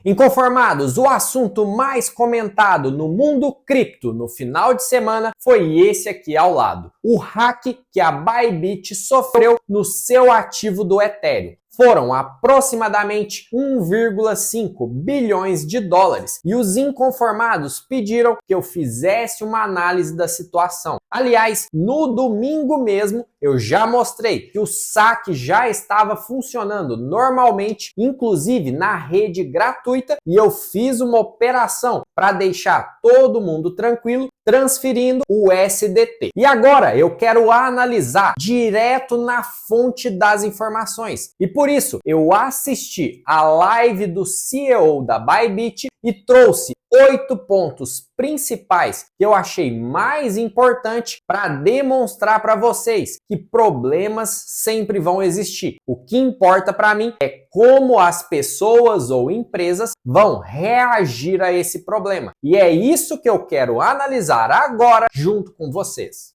Inconformados, o assunto mais comentado no mundo cripto no final de semana foi esse aqui ao lado. O hack que a Bybit sofreu no seu ativo do Ethereum. Foram aproximadamente 1,5 bilhões de dólares e os inconformados pediram que eu fizesse uma análise da situação. Aliás, no domingo mesmo eu já mostrei que o saque já estava funcionando normalmente, inclusive na rede gratuita, e eu fiz uma operação para deixar todo mundo tranquilo, transferindo o USDT. E agora eu quero analisar direto na fonte das informações. E por isso eu assisti a live do CEO da Bybit e trouxe 8 pontos principais que eu achei mais importante para demonstrar para vocês que problemas sempre vão existir. O que importa para mim é como as pessoas ou empresas vão reagir a esse problema. E é isso que eu quero analisar agora junto com vocês.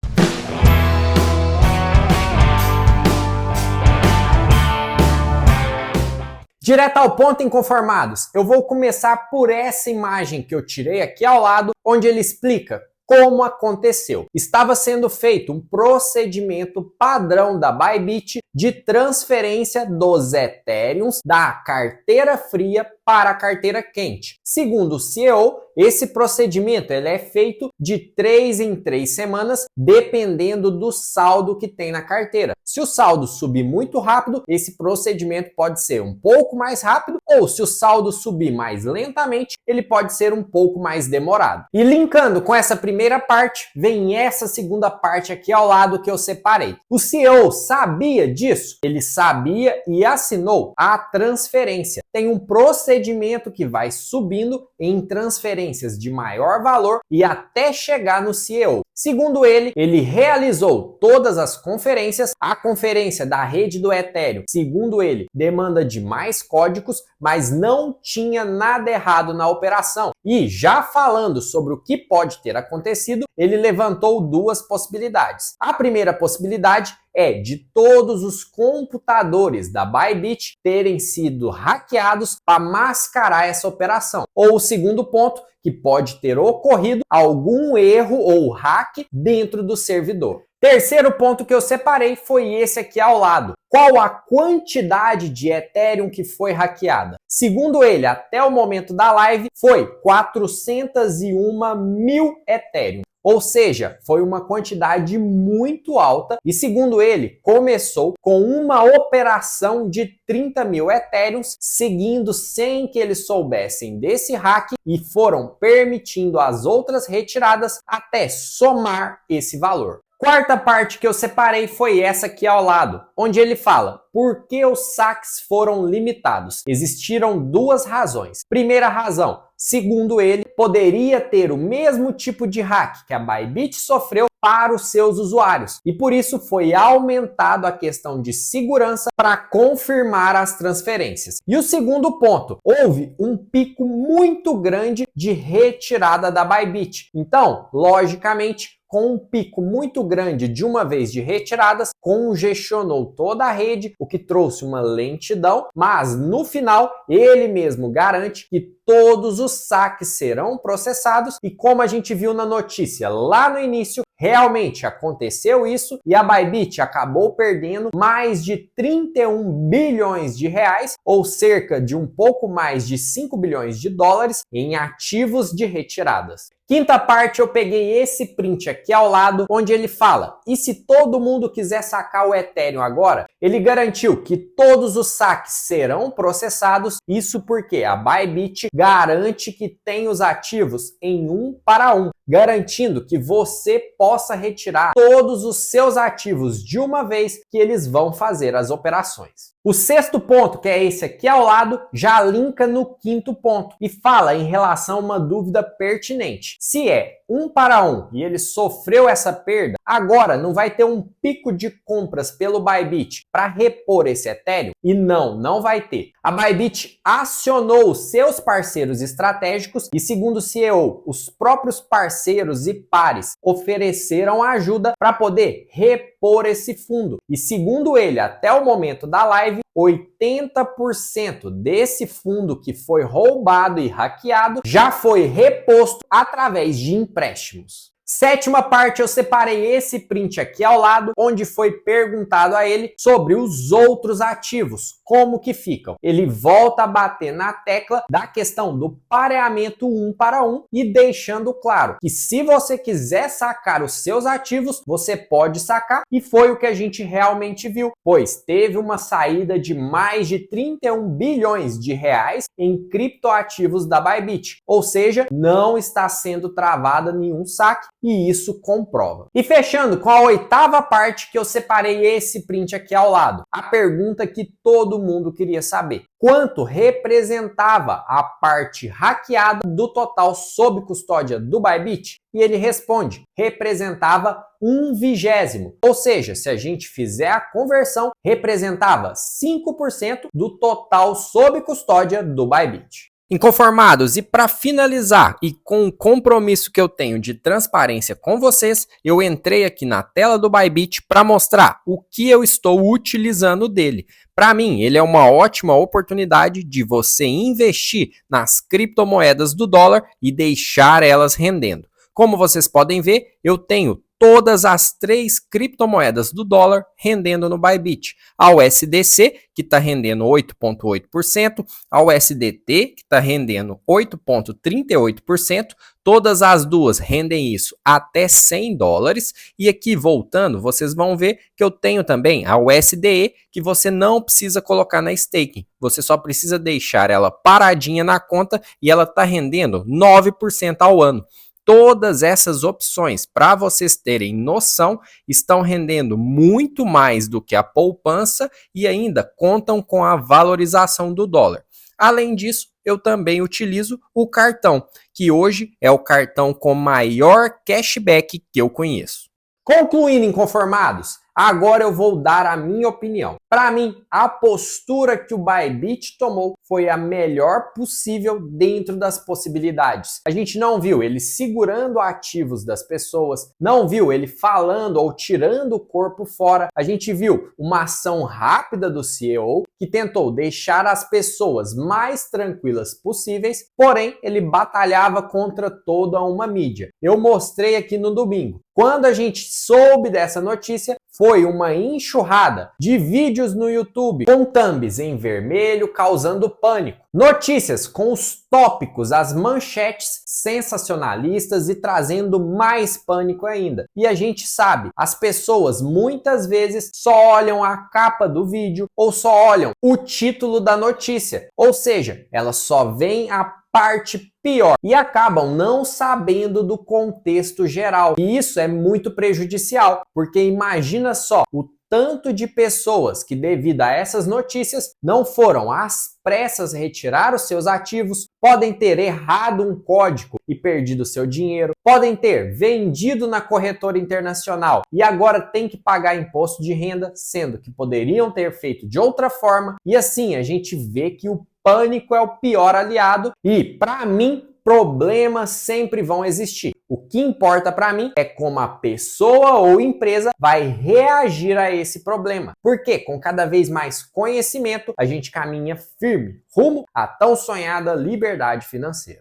Direto ao ponto, inconformados, eu vou começar por essa imagem que eu tirei aqui ao lado, onde ele explica como aconteceu. Estava sendo feito um procedimento padrão da Bybit de transferência dos Ethereums da carteira fria para a carteira quente. Segundo o CEO, esse procedimento ele é feito de 3 em 3 semanas, dependendo do saldo que tem na carteira. Se o saldo subir muito rápido, esse procedimento pode ser um pouco mais rápido, ou se o saldo subir mais lentamente, ele pode ser um pouco mais demorado. E linkando com essa primeira parte, vem essa segunda parte aqui ao lado que eu separei. O CEO sabia disso? Ele sabia e assinou a transferência. Tem um procedimento que vai subindo em transferências de maior valor e até chegar no CEO. Segundo ele, ele realizou todas as conferências. A conferência da rede do Ethereum, segundo ele, demanda de mais códigos, mas não tinha nada errado na operação. E já falando sobre o que pode ter acontecido, ele levantou duas possibilidades. A primeira possibilidade é de todos os computadores da Bybit terem sido hackeados para mascarar essa operação. Ou o segundo ponto, que pode ter ocorrido algum erro ou hack dentro do servidor. Terceiro ponto que eu separei foi esse aqui ao lado. Qual a quantidade de Ethereum que foi hackeada? Segundo ele, até o momento da live, foi 401 mil Ethereum. Ou seja, foi uma quantidade muito alta e, segundo ele, começou com uma operação de 30 mil Ethereums, seguindo sem que eles soubessem desse hack e foram permitindo as outras retiradas até somar esse valor. Quarta parte que eu separei foi essa aqui ao lado, onde ele fala por que os saques foram limitados. Existiram duas razões. Primeira razão, segundo ele, poderia ter o mesmo tipo de hack que a Bybit sofreu para os seus usuários e por isso foi aumentado a questão de segurança para confirmar as transferências. E o segundo ponto, houve um pico muito grande de retirada da Bybit. Então, logicamente, com um pico muito grande de uma vez de retiradas, congestionou toda a rede, o que trouxe uma lentidão, mas no final ele mesmo garante que todos os saques serão processados e, como a gente viu na notícia lá no início, realmente aconteceu isso e a Bybit acabou perdendo mais de 31 bilhões de reais, ou cerca de um pouco mais de 5 bilhões de dólares em ativos de retiradas. Quinta parte, eu peguei esse print aqui ao lado, onde ele fala, e se todo mundo quiser sacar o Ethereum agora? Ele garantiu que todos os saques serão processados, isso porque a Bybit garante que tem os ativos em 1 para 1, garantindo que você possa retirar todos os seus ativos de uma vez que eles vão fazer as operações. O sexto ponto, que é esse aqui ao lado, já linka no quinto ponto e fala em relação a uma dúvida pertinente. Se é 1 para 1 e ele sofreu essa perda, agora não vai ter um pico de compras pelo Bybit para repor esse Ethereum? E não vai ter. A Bybit acionou os seus parceiros estratégicos e, segundo o CEO, os próprios parceiros e pares ofereceram ajuda para poder repor esse fundo. E segundo ele, até o momento da live, 80% desse fundo que foi roubado e hackeado já foi reposto através de empréstimos. Sétima parte, eu separei esse print aqui ao lado, onde foi perguntado a ele sobre os outros ativos, como que ficam. Ele volta a bater na tecla da questão do pareamento 1 para 1 e deixando claro que se você quiser sacar os seus ativos, você pode sacar, e foi o que a gente realmente viu, pois teve uma saída de mais de 31 bilhões de reais em criptoativos da Bybit, ou seja, não está sendo travada nenhum saque, e isso comprova. E fechando com a oitava parte, que eu separei esse print aqui ao lado, a pergunta que todo mundo queria saber: quanto representava a parte hackeada do total sob custódia do Bybit? E ele responde: representava 1/20, ou seja, se a gente fizer a conversão, representava 5% do total sob custódia do Bybit. Inconformados, e para finalizar, e com o compromisso que eu tenho de transparência com vocês, eu entrei aqui na tela do Bybit para mostrar o que eu estou utilizando dele. Para mim, ele é uma ótima oportunidade de você investir nas criptomoedas do dólar e deixar elas rendendo. Como vocês podem ver, eu tenho todas as 3 criptomoedas do dólar rendendo no Bybit. A USDC, que está rendendo 8,8%, a USDT, que está rendendo 8,38%, todas as duas rendem isso até $100. E aqui, voltando, vocês vão ver que eu tenho também a USDE, que você não precisa colocar na staking. Você só precisa deixar ela paradinha na conta e ela está rendendo 9% ao ano. Todas essas opções, para vocês terem noção, estão rendendo muito mais do que a poupança e ainda contam com a valorização do dólar. Além disso, eu também utilizo o cartão, que hoje é o cartão com maior cashback que eu conheço. Concluindo, inconformados, agora eu vou dar a minha opinião. Para mim, a postura que o Bybit tomou foi a melhor possível dentro das possibilidades. A gente não viu ele segurando ativos das pessoas, não viu ele falando ou tirando o corpo fora. A gente viu uma ação rápida do CEO que tentou deixar as pessoas mais tranquilas possíveis, porém ele batalhava contra toda uma mídia. Eu mostrei aqui no domingo. Quando a gente soube dessa notícia, foi uma enxurrada de vídeos no YouTube com thumbs em vermelho causando pânico. Notícias com os tópicos, as manchetes sensacionalistas e trazendo mais pânico ainda. E a gente sabe, as pessoas muitas vezes só olham a capa do vídeo ou só olham o título da notícia. Ou seja, elas só veem a parte pior e acabam não sabendo do contexto geral. E isso é muito prejudicial, porque imagina só o tanto de pessoas que, devido a essas notícias, não foram às pressas retirar os seus ativos, podem ter errado um código e perdido seu dinheiro, podem ter vendido na corretora internacional e agora tem que pagar imposto de renda, sendo que poderiam ter feito de outra forma. E assim a gente vê que o pânico é o pior aliado e, para mim, problemas sempre vão existir. O que importa para mim é como a pessoa ou empresa vai reagir a esse problema. Porque com cada vez mais conhecimento, a gente caminha firme rumo à tão sonhada liberdade financeira.